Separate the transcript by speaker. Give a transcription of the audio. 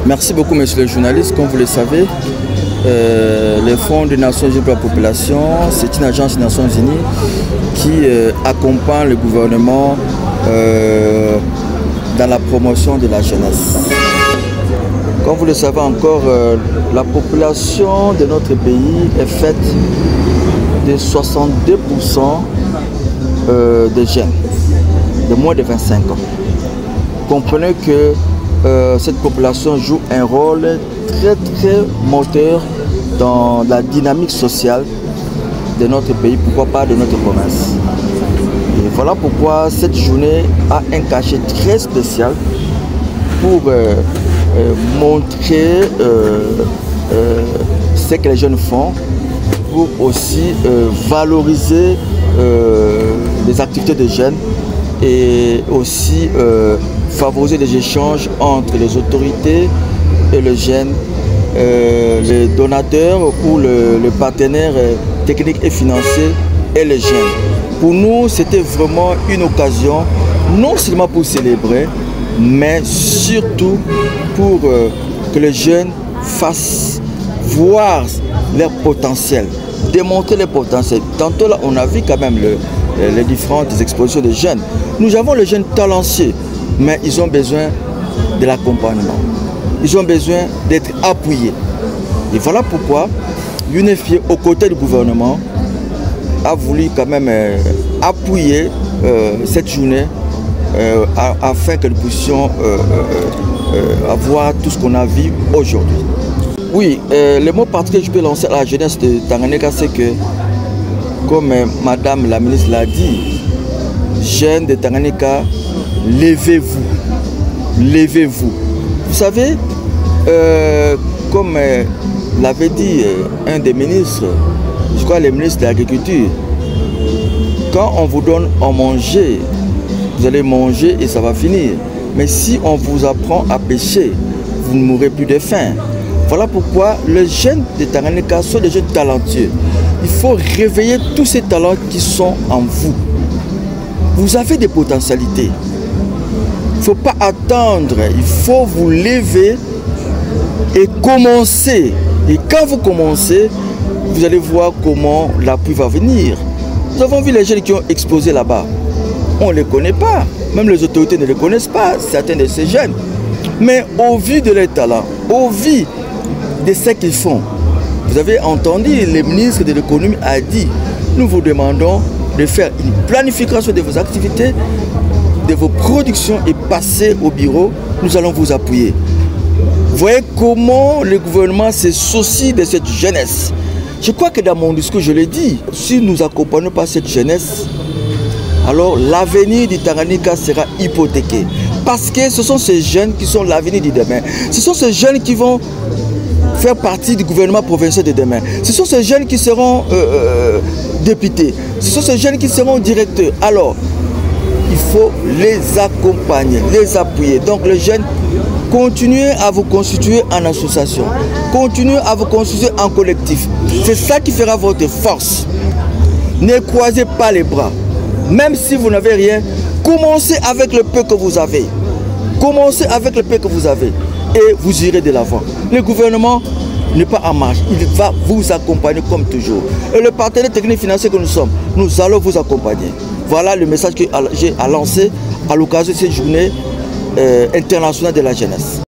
Speaker 1: Merci beaucoup, monsieur le journaliste. Comme vous le savez, le Fonds des Nations Unies pour la population, c'est une agence des Nations Unies qui accompagne le gouvernement dans la promotion de la jeunesse. Comme vous le savez encore, la population de notre pays est faite de 62% de jeunes de moins de 25 ans. Comprenez que cette population joue un rôle très moteur dans la dynamique sociale de notre pays, pourquoi pas de notre province. Et voilà pourquoi cette journée a un cachet très spécial pour montrer ce que les jeunes font, pour aussi valoriser les activités des jeunes et aussi favoriser les échanges entre les autorités et les jeunes, les donateurs ou le partenaire technique et financier et les jeunes. Pour nous, c'était vraiment une occasion, non seulement pour célébrer, mais surtout pour que les jeunes fassent voir leur potentiel, démontrer leur potentiel. Tantôt là, on a vu quand même les différentes expositions des jeunes. Nous avons les jeunes talentueux, mais ils ont besoin de l'accompagnement. Ils ont besoin d'être appuyés. Et voilà pourquoi l'UNFPA, aux côtés du gouvernement, a voulu quand même appuyer cette journée afin que nous puissions avoir tout ce qu'on a vu aujourd'hui. Oui, le mot particulier que je peux lancer à la jeunesse de Tanganyika, c'est que, comme Madame la ministre l'a dit, jeunes de Tanganyika, levez-vous, levez-vous. Vous savez, comme l'avait dit un des ministres, je crois le ministre de l'Agriculture, quand on vous donne à manger, vous allez manger et ça va finir. Mais si on vous apprend à pêcher, vous ne mourrez plus de faim. Voilà pourquoi les jeunes de Tanganyika sont des jeunes talentueux. Il faut réveiller tous ces talents qui sont en vous. Vous avez des potentialités. Il ne faut pas attendre, il faut vous lever et commencer. Et quand vous commencez, vous allez voir comment l'appui va venir. Nous avons vu les jeunes qui ont exposé là-bas. On ne les connaît pas. Même les autorités ne les connaissent pas, certains de ces jeunes. Mais au vu de leurs talents, au vu de ce qu'ils font, vous avez entendu, le ministre de l'économie a dit, nous vous demandons de faire une planification de vos activités, de vos productions et passer au bureau, nous allons vous appuyer. Vous voyez comment le gouvernement se soucie de cette jeunesse. Je crois que dans mon discours, je l'ai dit, si nous n'accompagnons pas cette jeunesse, alors l'avenir du Tanganyika sera hypothéqué. Parce que ce sont ces jeunes qui sont l'avenir du demain. Ce sont ces jeunes qui vont faire partie du gouvernement provincial de demain. Ce sont ces jeunes qui seront députés. Ce sont ces jeunes qui seront directeurs. Alors, il faut les accompagner, les appuyer. Donc les jeunes, continuez à vous constituer en association. Continuez à vous constituer en collectif. C'est ça qui fera votre force. Ne croisez pas les bras. Même si vous n'avez rien, commencez avec le peu que vous avez. Commencez avec le peu que vous avez. Et vous irez de l'avant. Le gouvernement n'est pas en marche. Il va vous accompagner comme toujours. Et le partenaire technique financier que nous sommes, nous allons vous accompagner. Voilà le message que j'ai à lancer à l'occasion de cette journée internationale de la jeunesse.